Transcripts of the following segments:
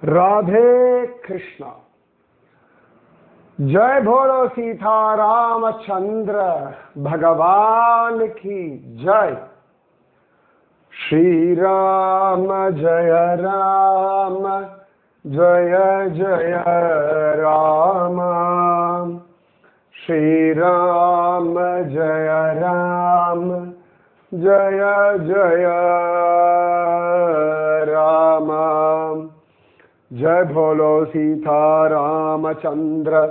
राधे कृष्णा। जय बोलो सीता रामचंद्र भगवान की जय। श्री राम जय राम जय जय राम। श्री राम जय राम जय जय राम। जय बोलो सीता रामचंद्र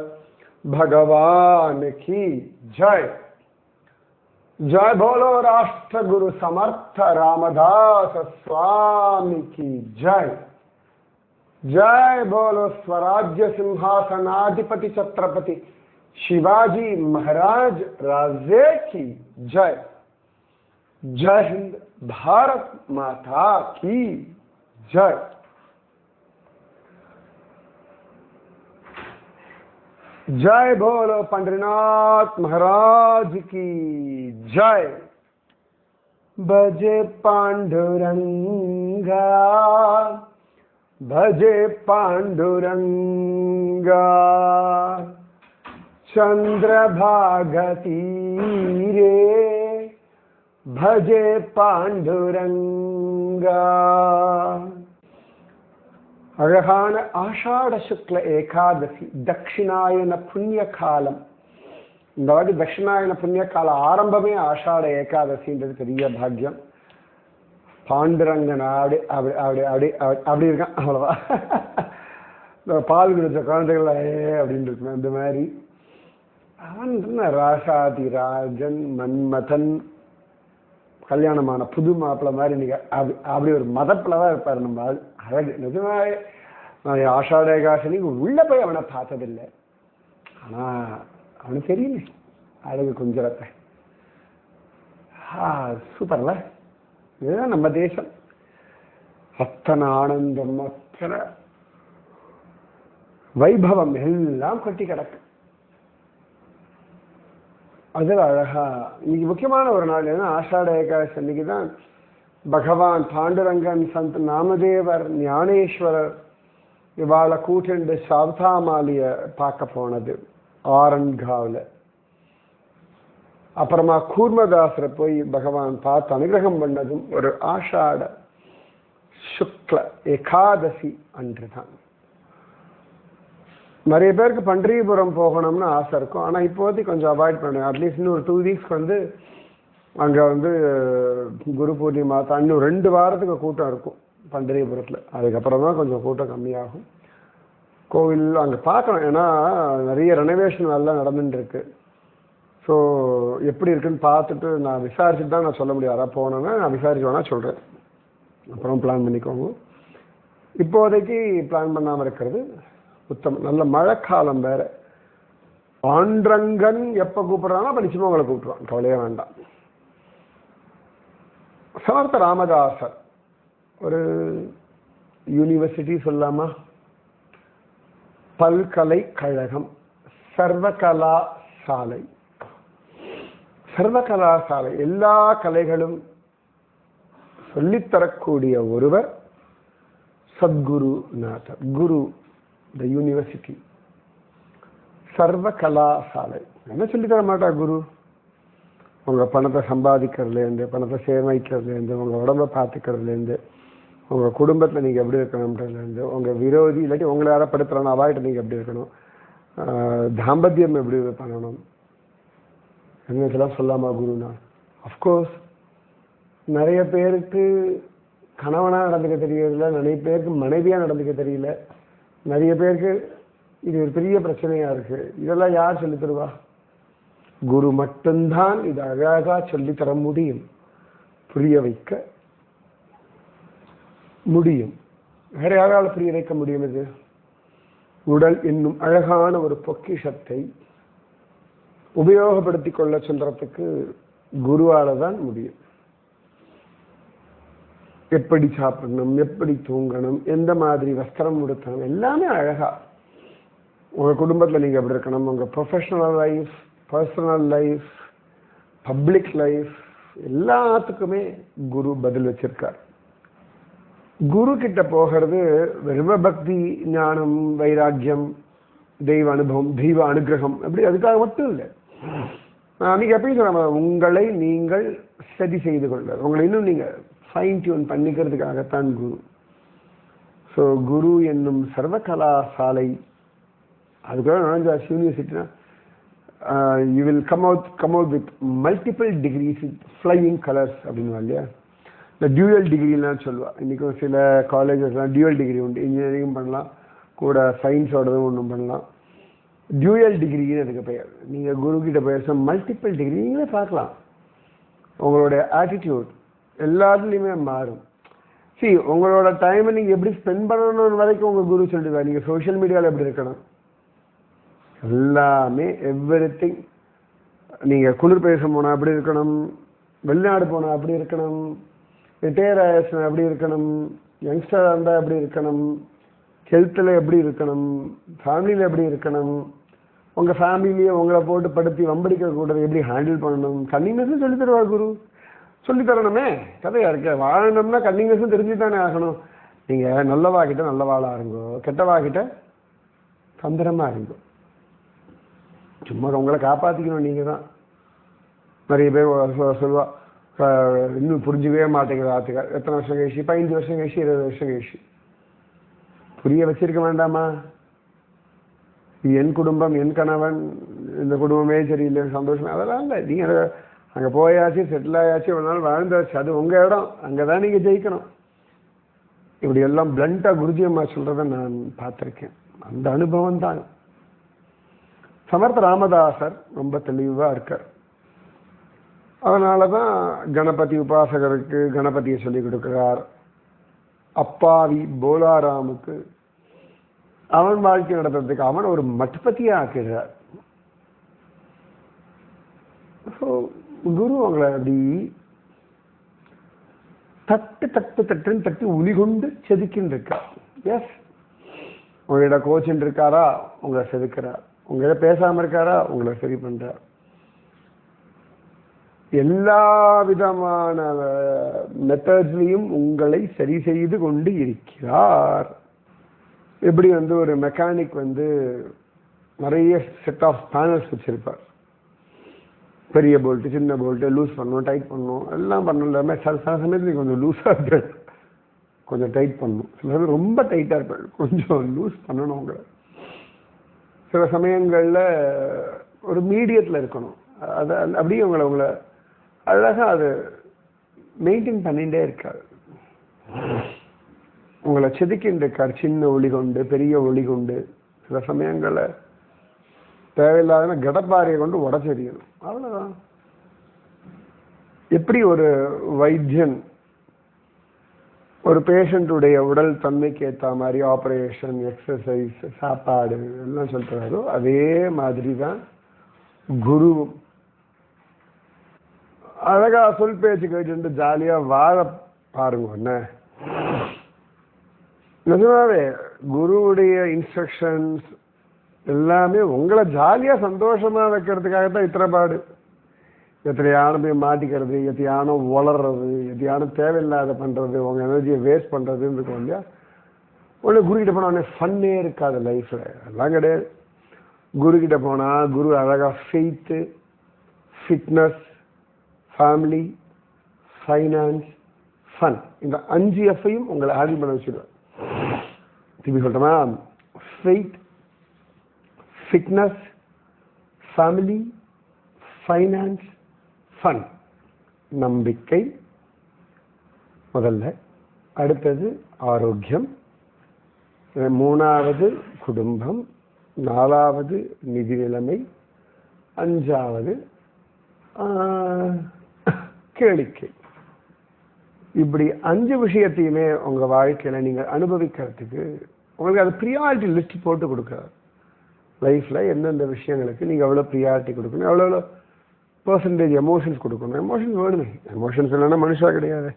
भगवान की जय। जय बोलो राष्ट्र गुरु समर्थ रामदास स्वामी की जय। जय बोलो स्वराज्य सिंहासनाधिपति छत्रपति शिवाजी महाराज राजे की जय। जय हिंद, भारत माता की जय। जय बोलो पंडरीनाथ महाराज की जय। भजे पांडुरंगा भजे पांडुरंगा चंद्रभागा तीरे भजे पांडुरंगा। அழகான ஆஷாட சுக்ல ஏகாதசி தட்சிணாயன புண்ணிய காலம். இந்த வாட்டி தட்சிணாயன புண்ணிய கால ஆரம்பமே ஆஷாட ஏகாதசின்றது பெரிய பாக்கியம். பாண்டுரங்க நாடு அப்படி அப்படி அப்படி அப்படி இருக்கான் அவ்வளவா. இந்த பால் குடிச்ச குழந்தைகள் அப்படின்னு இருக்கு அந்த மாதிரி. அவன் ராசாதி ராஜன் மன்மதன் கல்யாணமான புது மாப்பிள்ளை மாதிரி இன்னைக்கு அப்படி ஒரு மதப்பில் தான் இருப்பார் நம்ம ஆள். அழகு நிஜமாவே. நான் ஆஷாட ஏகாதசிக்கு உள்ள போய் அவனை பார்த்ததில்லை, ஆனால் அவனுக்கு தெரியல அழகு குஞ்சரத்தை. சூப்பர்ல. இதுதான் நம்ம தேசம். அத்தனை ஆனந்தம், அத்தனை வைபவம் எல்லாம் கொட்டி கிடக்கு. அதில் அழகா இன்னைக்கு முக்கியமான ஒரு நாள் ஏன்னா ஆஷாட ஏகாதசி அன்னைக்கு தான் பகவான் பாண்டுரங்கன், சந்த் நாமதேவர், ஞானேஸ்வரர் இவாளை கூட்டிண்டு சாவதாமாலிய பார்க்க போனது ஆரன்காவில். அப்புறமா கூர்மதாசரை போய் பகவான் பார்த்து அனுகிரகம் பண்ணதும் ஒரு ஆஷாட சுக்ல ஏகாதசி அன்று தான். நிறைய பேருக்கு பண்டரிபுரம் போகணும்னு ஆசை இருக்கும், ஆனால் இப்போதைக்கு கொஞ்சம் அவாய்ட் பண்ணுவேன். அட்லீஸ்ட் இன்னும் ஒரு 2 வீக்ஸ் வந்து அங்கே வந்து குரு பூர்ணிமா இன்னும் 2 வாரத்துக்கு கூட்டம் இருக்கும் பண்டரிபுரத்தில். அதுக்கப்புறம் தான் கொஞ்சம் கூட்டம் கம்மியாகும். கோவில் அங்கே பார்க்கணும், ஏன்னா நிறைய ரெனோவேஷன் எல்லாம் நடந்துட்டுருக்கு. ஸோ எப்படி இருக்குன்னு பார்த்துட்டு நான் விசாரிச்சுட்டு தான் நான் சொல்ல முடியும். யாராவது போனோன்னா நான் விசாரிச்சு வேணால் சொல்கிறேன், அப்புறம் பிளான் பண்ணிக்கோங்க. இப்போதைக்கு பிளான் பண்ணாமல் இருக்கிறது உத்தமம். நல்ல மழைக்காலம் வேற. பாண்டரங்கன் எப்போ கூப்பிட்றானோ அப்போ நிச்சயமாக உங்களை கூப்பிட்ருவான், கவலையே வேண்டாம். சமர்த்த ராமதாசர் ஒரு யூனிவர்சிட்டி சொல்லாமா, பல்கலைக்கழகம், சர்வகலா சாலை. சர்வகலா சாலை எல்லா கலைகளும் சொல்லித்தரக்கூடிய ஒருவர் சத்குருநாதர். குரு த யூனிவர்சிட்டி, சர்வகலா சாலை. என்ன சொல்லித்தர மாட்டா குரு? உங்கள் பணத்தை சம்பாதிக்கிறதுலேருந்து, பணத்தை சேமிக்கிறதுலேருந்து, உங்கள் உடம்பை பார்த்துக்கிறதுலேருந்து, உங்கள் குடும்பத்தில் நீங்கள் எப்படி இருக்கணும்ன்றதுலேருந்து, உங்கள் விரோதி இல்லாட்டி உங்களை யாரை படுத்துறானோ அவாய்ட்டு நீங்கள் எப்படி இருக்கணும், தாம்பத்தியம் எப்படி பண்ணணும், என்னதெல்லாம் சொல்லாமா குருனா? அஃப்கோர்ஸ் நிறைய பேருக்கு கணவனாக நடந்துக்க தெரியல, நிறைய பேருக்கு மனைவியாக நடந்துக்க தெரியல, நிறைய பேருக்கு இது ஒரு பெரிய பிரச்சனையாக இருக்குது. இதெல்லாம் யார் சொல்லி தருவா? குரு மட்டும்தான் இது அழகாக சொல்லித்தர முடியும், புரிய வைக்க முடியும். வேற யாரால புரிய வைக்க முடியும்? இது உடல் என்னும் அழகான ஒரு பொக்கிஷத்தை உபயோகப்படுத்தி கொள்ள சொல்றதுக்கு குருவால தான் முடியும். எப்படி சாப்பிடணும், எப்படி தூங்கணும், எந்த மாதிரி வஸ்திரம் உடுத்தணும், எல்லாமே அழகா. உங்க குடும்பத்தில் நீங்க எப்படி இருக்கணும், உங்க professional life, personal life, public life, எல்லாத்துக்குமே குரு பதில் வச்சிருக்கார். குரு கிட்ட போகிறது வெறும பக்தி, ஞானம், வைராக்கியம், தெய்வ அனுபவம், தெய்வ அனுகிரகம் அப்படி அதுக்காக மட்டும் இல்லை. அன்னைக்கு எப்படி சொல்ல, உங்களை நீங்கள் சரி செய்து கொள்ள, உங்களை இன்னும் நீங்க ஃபைன் டியூன் பண்ணிக்கிறதுக்காகத்தான் குரு. ஸோ குரு என்னும் சர்வகலாசாலை, அதுக்குள்ள நுழைஞ்சாச்சு யூனிவர்சிட்டினா you will come out with multiple degrees with flying colours அப்படின்னு இல்லையா. இந்த டியூயல் டிகிரிலாம் சொல்லுவா. இன்றைக்கும் சில காலேஜஸ்லாம் டியூயல் டிகிரி உண்டு. இன்ஜினியரிங் பண்ணலாம், கூட சயின்ஸோடதும் ஒன்றும் பண்ணலாம். டியூயல் டிகிரின்னு அதுக்கு பெயர். நீங்கள் குரு கிட்ட பேச மல்டிபிள் டிகிரி நீங்களே பார்க்கலாம். உங்களோட ஆட்டிடியூட் எல்லாத்துலேயுமே மாறும். உங்களோட டைமை நீங்கள் எப்படி ஸ்பெண்ட் பண்ணணும்னு வரைக்கும் உங்கள் குரு சொல்லிடுவார். நீங்கள் சோஷியல் மீடியாவில் எப்படி இருக்கணும், எல்லாமே எவ்ரிதிங். நீங்கள் குளிர் பிரதேசம் போனால் அப்படி இருக்கணும், வெளிநாடு போனால் அப்படி இருக்கணும், ரிட்டையர் ஆயிடுச்சுனா எப்படி இருக்கணும், யங்ஸ்டராக இருந்தால் எப்படி இருக்கணும், ஹெல்த்தில் எப்படி இருக்கணும், ஃபேமிலியில் எப்படி இருக்கணும், உங்கள் ஃபேமிலியே உங்களை போட்டு படுத்தி வம்படிக்க கூடாது எப்படி ஹேண்டில் பண்ணணும், கன்னிங்னஸும் சொல்லி தருவார் குரு. சொல்லித்தரணுமே, கதையாக இருக்க. வாழணும்னா கன்னிங்னஸும் தெரிஞ்சு தானே ஆகணும். நீங்கள் நல்லவாகிட்ட நல்லவாளாக இருங்கோ, கெட்டவாகிட்ட தந்திரமாக இருங்கோ. சும்மா உங்களை காப்பாற்றிக்கணும் நீங்கள் தான். நிறைய பேர் சொல்லுவா, இன்னும் புரிஞ்சுக்கவே மாட்டேங்கிற ஆத்துக்கார். எத்தனை வருஷம் கழிச்சு, 15 வருஷம் கழிச்சு, 20 வருஷம் கழிச்சு புரிய வச்சிருக்க வேண்டாமா? என் குடும்பம், என் கணவன், இந்த குடும்பமே சரியில்லை, சந்தோஷமே, அதெல்லாம் இல்லை. நீங்கள் அங்கே போயாச்சு, செட்டில் ஆயாச்சு, ஒரு நாள் வாழ்ந்தாச்சு, அது உங்கள் இடம், அங்கே தான் நீங்கள் ஜெயிக்கணும். இப்படி எல்லாம் பிளண்டாக குருஜி அம்மா சொல்கிறத நான் பார்த்துருக்கேன். அந்த அனுபவம் தான். சமர்த்த ராமதாசர் ரொம்ப தெளிவாக இருக்கார். அதனால தான் கணபதி உபாசகருக்கு கணபதியை சொல்லிக் கொடுக்கிறார். அப்பாவி போலாராமுக்கு அவன் வாழ்க்கை நடத்துறதுக்கு அவன் ஒரு மட்பதியாக ஆக்கிடுறார். ஸோ குரு அவங்களை அப்படி தட்டு தட்டு தட்டுன்னு தட்டி உளி கொண்டு செதுக்கின்னு இருக்கார். எஸ், உங்களோட கோச்சின்னு இருக்காரா, உங்களை செதுக்கிறார். உங்களோட பேசாமல் இருக்காரா, உங்களை சரி பண்றார். எல்லா விதமான மெத்தட்ஸ்லையும் உங்களை சரி செய்து கொண்டு இருக்கிறார். எப்படி ஒரு மெக்கானிக் நிறைய செட் ஆஃப் பேனல்ஸ் வச்சிருப்பார். பெரிய போல்ட்டு, சின்ன போல்ட்டு, லூஸ் பண்ணணும், டைட் பண்ணணும், எல்லாம் பண்ணணும். இல்லாமல் சில சமயத்தில் கொஞ்சம் லூஸாக இருப்பார், கொஞ்சம் டைட் பண்ணணும். சில சமயம் ரொம்ப டைட்டாக இருப்பார், கொஞ்சம் லூஸ் பண்ணணும். உங்களை சில சமயங்களில் ஒரு மீடியத்தில் இருக்கணும். அதை அப்படியே உங்களை அழகாக அது மெயின்டைன் பண்ணிகிட்டே இருக்காது. உங்களை செதுக்கின்னு இருக்கார். சின்ன ஒளி கொண்டு, பெரிய ஒளி கொண்டு, சில சமயங்களில் தேவையில்லாத கடப்பாறையை கொண்டு உடச்செறியணும். அவ்வளோதான். எப்படி ஒரு வைத்தியன் ஒரு பேஷண்ட்டுடைய உடல் தன்மைக்கு ஏற்ற மாதிரி ஆப்ரேஷன், எக்ஸசைஸ், சாப்பாடு எல்லாம் சொல்றாரோ அதே மாதிரி தான் குருவும். அழகா சொல் பேச்சு கேட்டு ஜாலியா வாழ பாருங்க. என்ன நிஜமாவே குருவுடைய இன்ஸ்ட்ரக்ஷன்ஸ் எல்லாமே உங்களை ஜாலியா சந்தோஷமா வைக்கிறதுக்காகத்தான் இத்தனை பாடு. எத்தையானு போய் மாட்டிக்கிறது, எத்தையானோ வளர்றது, எத்தையானோ தேவையில்லாத பண்றது, உங்க எனர்ஜியை வேஸ்ட் பண்றதுன்னு இருக்கும் இல்லையா. உடனே குரு கிட்ட போனா உடனே ஃபன்னே இருக்காது லைஃப்ல. எல்லாம் கிடையாது. குரு கிட்ட போனா குரு அழகா faith, fitness, family, finance, fun, இந்த 5 எஃப்ஐயும் உங்களை ஹேண்டில் பண்ண வச்சுடுவேன். திருப்பி சொல்றேன்னா, faith, fitness, family, finance, fun. நம்பிக்கை முதல்ல, அடுத்தது ஆரோக்கியம், 3வது குடும்பம், 4வது நிதி நிலைமை, 5வது கேளிக்கை. இப்படி 5 விஷயத்தையுமே உங்க வாழ்க்கையில நீங்க அனுபவிக்கிறதுக்கு உங்களுக்கு அது ப்ரியாரிட்டி லிஸ்ட் போட்டு கொடுக்குறாரு. லைஃப்ல எந்தெந்த விஷயங்களுக்கு நீங்க எவ்வளவு ப்ரியாரிட்டி கொடுக்கணும், எவ்வளோ பெர்சன்டேஜ் எமோஷன்ஸ் கொடுக்கணும். எமோஷன்ஸ் வேணுமே. எமோஷன்ஸ் இல்லைன்னா மனுஷா கிடையாது.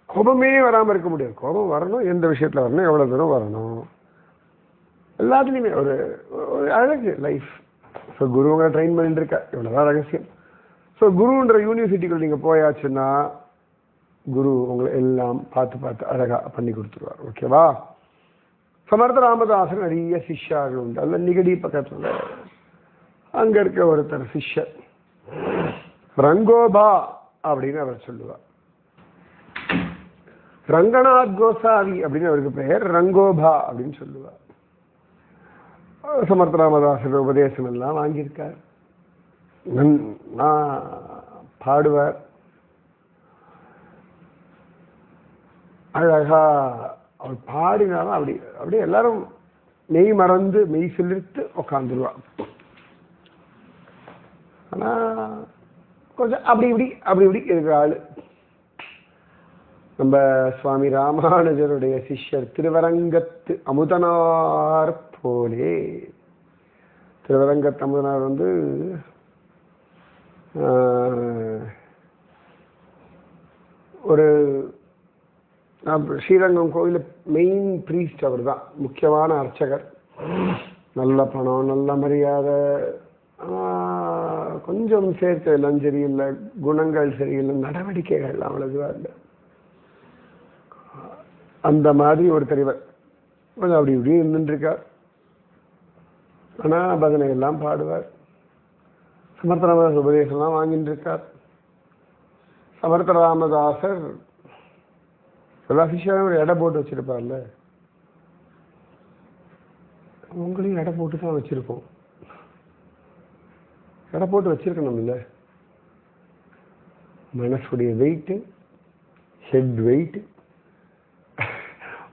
கோபமே வராமல் இருக்க முடியாது. கோபம் வரணும், எந்த விஷயத்துல வரணும், எவ்வளவு தூரம் வரணும், எல்லாத்துலேயுமே ஒரு அழகு லைஃப். ஸோ குருவங்களை ட்ரெயின் பண்ணிட்டு இருக்கா, இவ்வளோதான் ரகசியம். ஸோ குருன்ற யூனிவர்சிட்டிக்குள்ள நீங்கள் போயாச்சுன்னா குரு உங்களை எல்லாம் பார்த்து பார்த்து அழகா பண்ணி கொடுத்துருவார். ஓகேவா? சமர்த்த ராமதாசன் நிறைய சிஷ்யார்கள் உண்டு. அதில் நிகடி பக்கத்துல அங்க இருக்க ஒருத்தர் சிஷ்யர் ரங்கோபா அப்படின்னு அவர் சொல்லுவார். ரங்கநாத் கோசாவி அப்படின்னு அவருக்கு பெயர், ரங்கோபா அப்படின்னு சொல்லுவார். சமர்த்த ராமதாசர் உபதேசம் எல்லாம் வாங்கியிருக்கார். பாடுவார் அழகா. அவர் பாடினாலும் அப்படி அப்படியே எல்லாரும் மெய் மறந்து மெய் சிலிர்த்து உட்காந்துருவார். ஆனா கொஞ்சம் அப்படி இப்படி இருக்கிற ஆளு நம்ம சுவாமி ராமானுஜருடைய சிஷ்யர் திருவரங்கத்து அமுதனார் போலே. திருவரங்கத்து அமுதனார் வந்து ஒரு ஸ்ரீரங்கம் கோயில் மெயின் பிரீஸ்ட். அவர் தான் முக்கியமான அர்ச்சகர். நல்ல பணம், நல்ல மரியாதை, கொஞ்சம் சேர்த்து எல்லாம் சரியில்லை, குணங்கள் சரியில்லை, நடவடிக்கைகள் அவ்வளவுவா இல்லை. அந்த மாதிரி ஒரு தலைவர் கொஞ்சம் அப்படி இப்படி இருந்துருக்கார். ஆனா பஜனை எல்லாம் பாடுவார். சமர்த்த ராமதாஸ் உபதேசம்லாம் வாங்கிட்டு இருக்கார். சமர்த்த ராமதாசர் எல்லா சிஷ்யாரும் ஒரு எடை போட்டு வச்சிருப்பார்ல, உங்களையும் எடை போட்டு தான் வச்சிருக்கோம். எடை போட்டு வச்சிருக்கணும் இல்ல? மனசுடைய வெயிட், ஹெட் வெயிட்,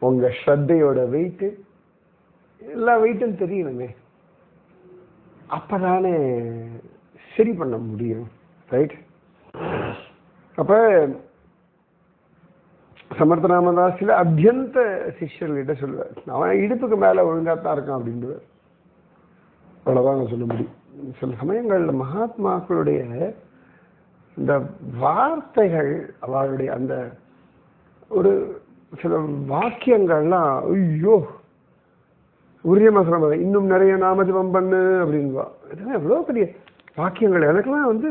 உங்க ஸ்ரத்தையோட வெயிட், எல்லா வெயிட்டும் தெரியணுமே. அப்பதானே சரி பண்ண முடியும். ரைட்? அப்ப சமர்த்த ராமதாசில அத்தியந்த சிஷ்யர்கிட்ட சொல்லுவார், அவன் இடுப்புக்கு மேல ஒழுங்காத்தான் இருக்கான் அப்படின்றார். அவ்வளவுதான் நான் சொல்ல முடியும். சில சமயங்கள்ல மகாத்மாக்களுடைய இந்த வார்த்தைகள், அவளுடைய அந்த ஒரு சில வாக்கியங்கள்லாம் ஐயோ உரியமா சொல்ல, இன்னும் நிறைய நாமஜபம் பண்ணு அப்படின்வா. இதெல்லாம் எவ்வளவு பெரிய வாக்கியங்கள். எனக்கெல்லாம் வந்து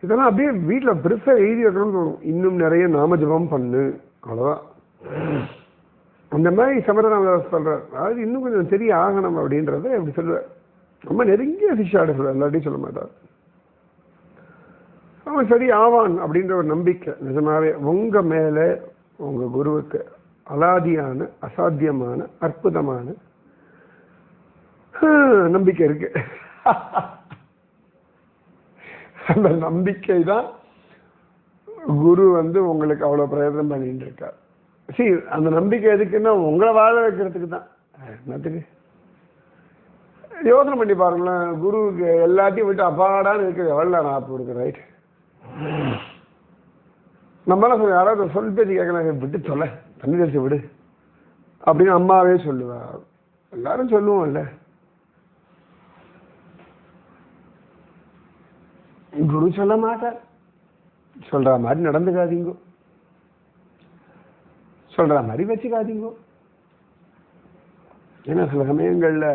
இதெல்லாம் அப்படியே வீட்டில் பெருசா எழுதி வைக்கணும்னு தோணும். இன்னும் நிறைய நாமஜபம் பண்ணு, அவ்வளவுதான். அந்த மாதிரி சமரநாமதாஸ் சொல்றார். அதாவது இன்னும் கொஞ்சம் தெரிய ஆகணும் அப்படின்றத எப்படி சொல்லுவார். ரொம்ப நெருங்கிய சிஷ்யாடு சொல்லுவார், எல்லாத்தையும் சொல்ல மாட்டார். அவன் சரி ஆவான் அப்படின்ற ஒரு நம்பிக்கை நிஜமாவே உங்க மேல, உங்க குருவுக்கு அலாதியான, அசாத்தியமான, அற்புதமான நம்பிக்கை இருக்கு. அந்த நம்பிக்கை தான் குரு வந்து உங்களுக்கு அவ்வளவு பிரயத்தனம் பண்ணிட்டு இருக்கார். சரி, அந்த நம்பிக்கை எதுக்குன்னா உங்களை வாழ வைக்கிறதுக்கு தான். என்னத்துக்கு யோசனை பண்ணி பாருங்களேன். குருவுக்கு எல்லாத்தையும் விட்டு அப்பாடான்னு இருக்கிறது எவ்வளவு நான் இருக்கு. ரைட்? நம்மளாம் சொல்ல, யாராவது சொல் பேச்சு கேட்கலாம், விட்டு சொல்ல, தண்ணி தெளிச்சு விடு அப்படின்னு அம்மாவே சொல்லுவா. எல்லாரும் சொல்லுவோம் இல்ல. குரு சொல்ல மாட்டார். சொல்ற மாதிரி நடந்துக்காதீங்க, சொல்ற மாதிரி வச்சுக்காதீங்க. ஏன்னா சில சமயங்கள்ல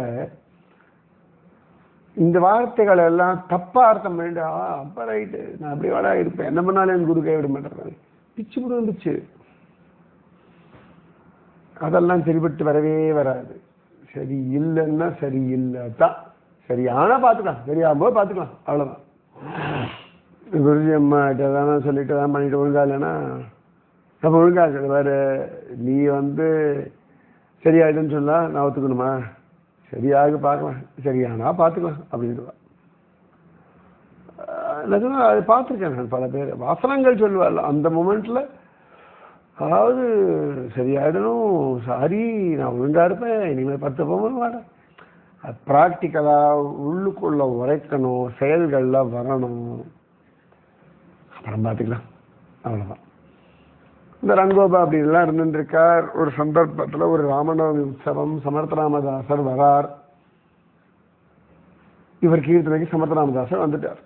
இந்த வார்த்தைகள் எல்லாம் தப்பா அர்த்தம் பண்ணிட்டு, அப்ப ரைட்டு நான் அப்படி வாடா இருப்பேன், என்ன பண்ணாலும் என் குரு கைவிட மாட்டேன், பிச்சு கூட வந்துச்சு. அதெல்லாம் சரிபட்டு வரவே வராது. சரி இல்லைன்னா சரி இல்லைதான். சரியானா பார்த்துக்கலாம், சரியாகும்போது பார்த்துக்கலாம், அவ்வளோதான். குருஜி அம்மா கிட்டதானே சொல்லிட்டு தான் பண்ணிட்டு ஒழுங்கா இல்லைன்னா அப்போ ஒழுங்கா இருக்குது வேறு. நீ வந்து சரியாயிடுன்னு சொன்னா நான் ஒத்துக்கணுமா? சரியாக பார்க்கலாம், சரியானா பார்த்துக்கலாம் அப்படின்வா. நிஜமா அது பார்த்துருக்கேன் நான். பல பேர் வாசனங்கள் சொல்லுவாள் அந்த மூமெண்ட்ல, அதாவது சரியாயிடணும், சாரி நான் ஒழுங்கா இருப்பேன், இனிமேல் 10 போகணும் மாட்டேன். அது ப்ராக்டிக்கலா உள்ளுக்குள்ள உரைக்கணும், செயல்கள்லாம் வரணும், அப்புறம் பார்த்துக்கலாம், அவ்வளோதான். இந்த ரங்கோபா அப்படின்லாம் இருந்துருக்கார். ஒரு சந்தர்ப்பத்தில் ஒரு ராமநவமி உற்சவம், சமர்த்த ராமதாசர் வரார். இவர் கீர்த்தனைக்கு சமர்த்த ராமதாசர் வந்துட்டார்.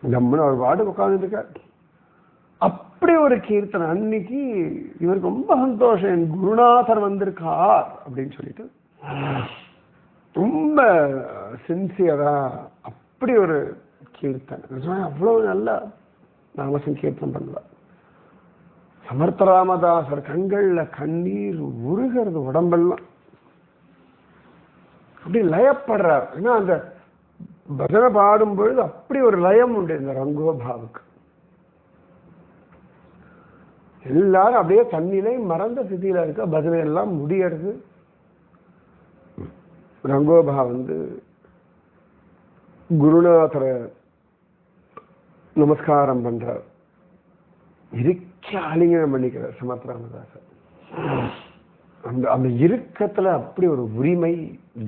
நம்மளும் அவர் பாட்டு உட்காந்துருக்கார். அப்படி ஒரு கீர்த்தனை அன்னைக்கு இவருக்கு ரொம்ப சந்தோஷம், என் குருநாதர் வந்திருக்கார் அப்படின்னு சொல்லிட்டு ரொம்ப சின்சியரா அப்படி ஒரு கீர்த்தனை. அவ்வளவு நல்லா நாம சங்கீர்த்தனம் பண்ணுவார். சமர்த்த ராமதாசர் கண்கள்ல கண்ணீர் உருகிறது, உடம்பெல்லாம் அப்படி லயப்படுறார். ஏன்னா அந்த பஜனை பாடும் பொழுது அப்படி ஒரு லயம் உண்டு இந்த ரங்கோபாவுக்கு. எல்லாரும் அப்படியே தண்ணிலே மறந்த ஸ்திதியில இருக்க, பஜனை எல்லாம் முடியறது. ரங்கோபா குருநாதரை நமஸ்காரம் பண்றார், இறுக்கி ஆலிங்கனம் பண்ணிக்கிறார் சமர்த்த ராமதாசர். அந்த அந்த இறுக்கத்துல அப்படி ஒரு உரிமை,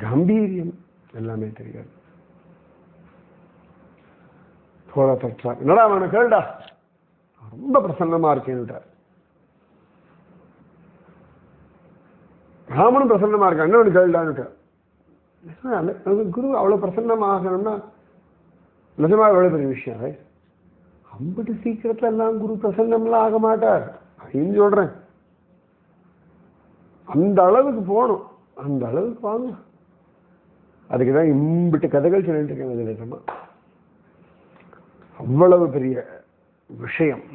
கம்பீரியம் எல்லாமே தெரியாது. தோழ தட்டார், என்னடா அவனை கேள்டா, ரொம்ப பிரசன்னமா இருக்கேன்னுட்டார். ராமனும் பிரசன்னமா இருக்கான், என்ன கேள்டான்னுட்டார். குரு அவ்வளவு பிரசன்னமாகணும்னா நிஜமா எவ்வளவு பெரிய விஷயம். அம்பட்டு சீக்கிரத்துல எல்லாம் குரு பிரசன்னம்லாம் ஆக மாட்டார், அப்படின்னு சொல்றேன். அந்த அளவுக்கு போகணும், அந்த அளவுக்கு வாங்க. அதுக்குதான் இம்பிட்டு கதைகள் சொல்லிட்டு இருக்கேன். நிஜமா அவ்வளவு பெரிய விஷயம்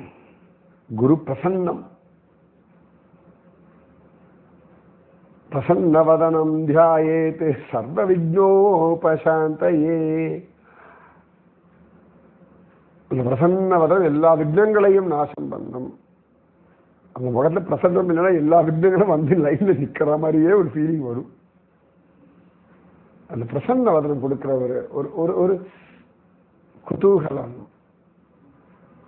குரு பிரசன்னம். பிரசன்னவதனம் தியாயேத் சர்வ விக்னோபசாந்தயே. அந்த பிரசன்னவதனம் எல்லா விக்னங்களையும் நாசம் பண்ணும். அந்த முகத்துல பிரசன்னம் இல்லைன்னா எல்லா விக்னங்களும் வந்து லைன்ல நிக்கிற மாதிரியே ஒரு ஃபீலிங் வரும். அந்த பிரசன்னவதனம் கொடுக்கிற ஒரு ஒரு குதூகலம்,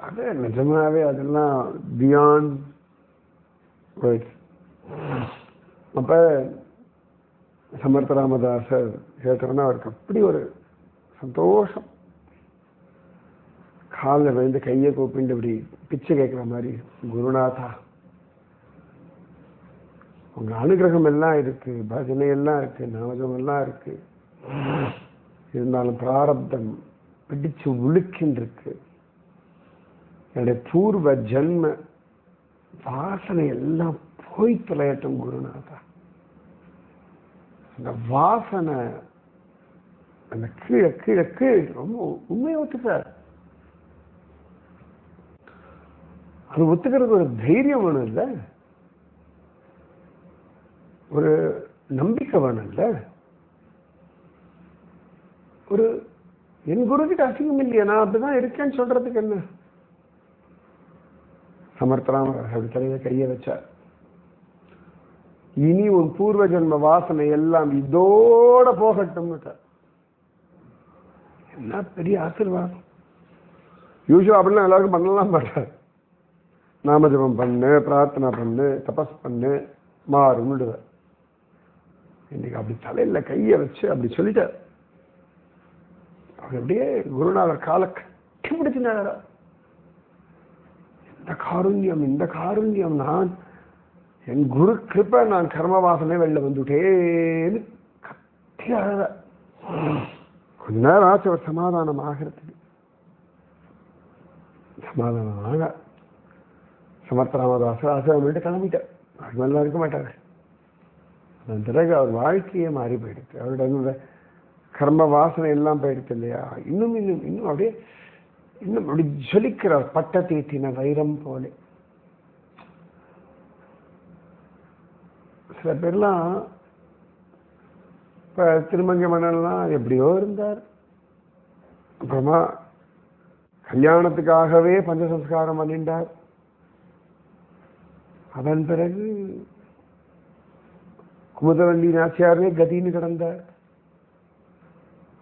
அது நிஜமாவே அதெல்லாம் பியாண்ட் வேர்ட்ஸ். அப்ப சமர்த்த ராமதாசர் கேட்டோன்னா அவருக்கு அப்படி ஒரு சந்தோஷம். காலில் விழுந்து கையை கூப்பிட்டு இப்படி பிச்சை கேட்கிற மாதிரி, குருநாதா உங்க அனுகிரகம் எல்லாம் இருக்கு, பஜனை எல்லாம் இருக்கு, நாமஜம் எல்லாம் இருக்கு, இருந்தாலும் பிராரப்தம் பிடிச்சு உழுக்கின்றிருக்கு. என்னுடைய பூர்வ ஜன்ம வாசனை எல்லாம் போய் தொலையட்டும் குருநாதா. அந்த வாசனை அந்த கீழே கீழே கீழே ரொம்ப உண்மையை ஒத்துக்கிறார். அது ஒத்துக்கிறது ஒரு தைரியம் வேணும் இல்ல, ஒரு நம்பிக்கை வேணும் இல்ல. ஒரு என் குருகிட்ட அசிங்கம் இல்லையா, நான் அப்படிதான் இருக்கேன்னு சொல்றதுக்கு என்ன. சமர்த்தராம அப்படி தலையில கைய வச்சார். இனி உன் பூர்வ ஜென்ம வாசனை எல்லாம் இதோட போகட்டும். என்ன பெரிய ஆசீர்வாதம். யூசுவலா அப்படிலாம் எல்லாருக்கும் பண்ணலாம் மாட்டார். நாமஜபம் பண்ணு, பிரார்த்தனை பண்ணு, தபஸ் பண்ணு, மாறும். இன்னைக்கு அப்படி தலையில கைய வச்சு அப்படி சொல்லிட்டார். அவர் அப்படியே குருநாதர் காலை கட்டி பிடிச்சினாரா. இந்த காருண்யம், இந்த காருண்யம், நான் என் குரு கிருப்பை, நான் கர்ம வாசனை வெளில வந்துட்டேன்னு கத்தி அழற. கொஞ்ச நேரம் ஆச்சு அவர் சமாதானம் ஆகிறதுக்கு. சமாதானம் ஆக சமர்த்த ராமதாசர் ஆசிரமம் விட்டு கிளம்பிட்டார். அது நல்லா இருக்க மாட்டாரு. அதன் பிறகு அவர் வாழ்க்கையே மாறி போயிடுச்சு. அவருடைய கர்ம வாசனை எல்லாம் போயிடுச்சு இல்லையா. இன்னும் இன்னும் இன்னும் அப்படியே இன்னும் அப்படி ஜொலிக்கிறார், பட்ட தீட்டின வைரம் போல. சில பேர்லாம் இப்ப திருமங்கை மன்னன்லாம் எப்படியோ இருந்தார். அப்புறமா கல்யாணத்துக்காகவே பஞ்சசம்ஸ்காரம் பண்ணிட்டார். அதன் பிறகு குமுதவல்லி நாச்சியாரே கதின்னு கிடந்தார்.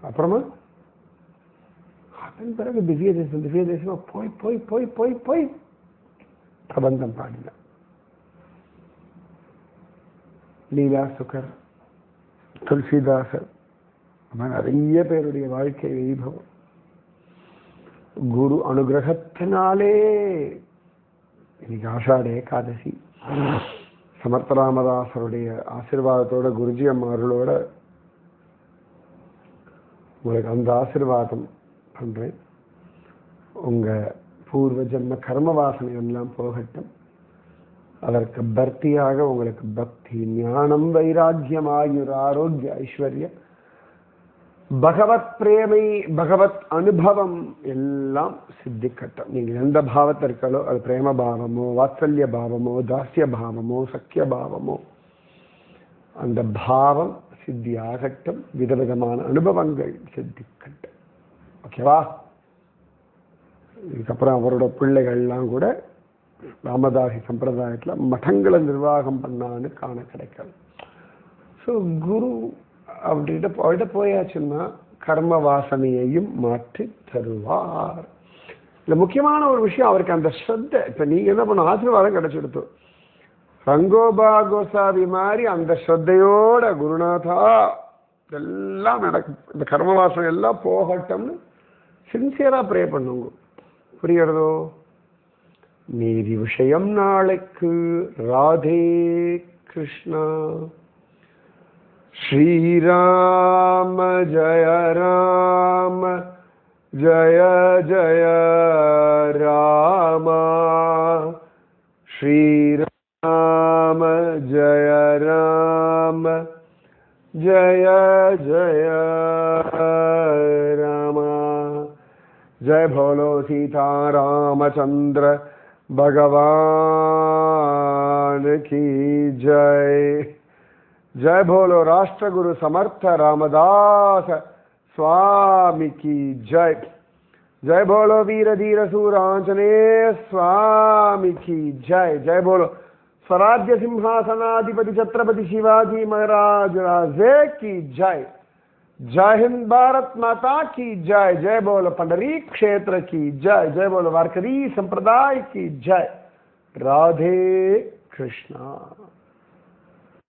அப்புறமா அதன் பிறகு திவ்ய தேசமா போய் போய் போய் போய் போய் பிரபந்தம் பாடினார். லீலா சுகர், துளசிதாசர், நிறைய பேருடைய வாழ்க்கை வைபவம் குரு அனுகிரகத்தினாலே. இன்னைக்கு ஆஷாட ஏகாதசி, சமர்த்த ராமதாசருடைய ஆசீர்வாதத்தோட, குருஜி அம்மார்களோட உங்களுக்கு அந்த ஆசீர்வாதம் பண்றேன். உங்க பூர்வ ஜென்ம கர்ம வாசனை எல்லாம் போகட்டும். அதற்கு பக்தியாக உங்களுக்கு பக்தி, ஞானம், வைராக்கியம், ஆயுர், ஆரோக்கிய, ஐஸ்வர்ய பகவத் பிரேமை, பகவத் அனுபவம் எல்லாம் சித்திக்கட்டும். நீங்க எந்த பாவத்தை இருக்காலோ, அது பிரேம பாவமோ, வாத்சல்ய பாவமோ, தாசிய பாவமோ, சக்கிய பாவமோ, அந்த பாவம் சித்தியாகட்டும். விதவிதமான அனுபவங்கள் சித்திக்கட்டும். ஓகேவா? இதுக்கப்புறம் அவரோட பிள்ளைகள்லாம் கூட ராமதாசி சம்பிரதாயத்தில் மடங்களை நிர்வாகம் பண்ணான்னு காண கிடைக்காது. ஸோ குரு அவர்கிட்ட போயாச்சுன்னா கர்ம வாசனையையும் மாற்றி தருவார். இல்லை, முக்கியமான ஒரு விஷயம், அவருக்கு அந்த ஸ்ரத்தை. இப்போ நீங்கள் என்ன பண்ண, ஆசீர்வாதம் கிடைச்சிடுத்து. ரங்கோபா கோசாவி மாதிரி அந்த ஸ்ரத்தையோட குருநாதா இதெல்லாம் நடக்கும், இந்த கர்ம வாசனை எல்லாம் போகட்டும்னு சின்சியராக ப்ரே பண்ணுங்க. புரியுறதோ? மீதி விஷயம் நாளைக்கு. ராதே கிருஷ்ணா. ஸ்ரீராம ஜய ராம ஜய ஜய ராம. ஸ்ரீராம ஜய ராம ஜய ஜய ராம. जय भोलो सीता रामचंद्र भगवान की जय. जय भोलो राष्ट्रगुरु समर्थ रामदास स्वामी की जय. जय भोलो वीर धीर सूर आंजनेय स्वामी की जय. जय भोलो स्वराज्य सिंहासनाधिपति छत्रपति शिवाजी महाराज राजे की जय. जय हिंद भारत माता की जय. जय बोलो पंडरी क्षेत्र की जय. जय बोलो वारकरी संप्रदाय की जय. राधे कृष्णा.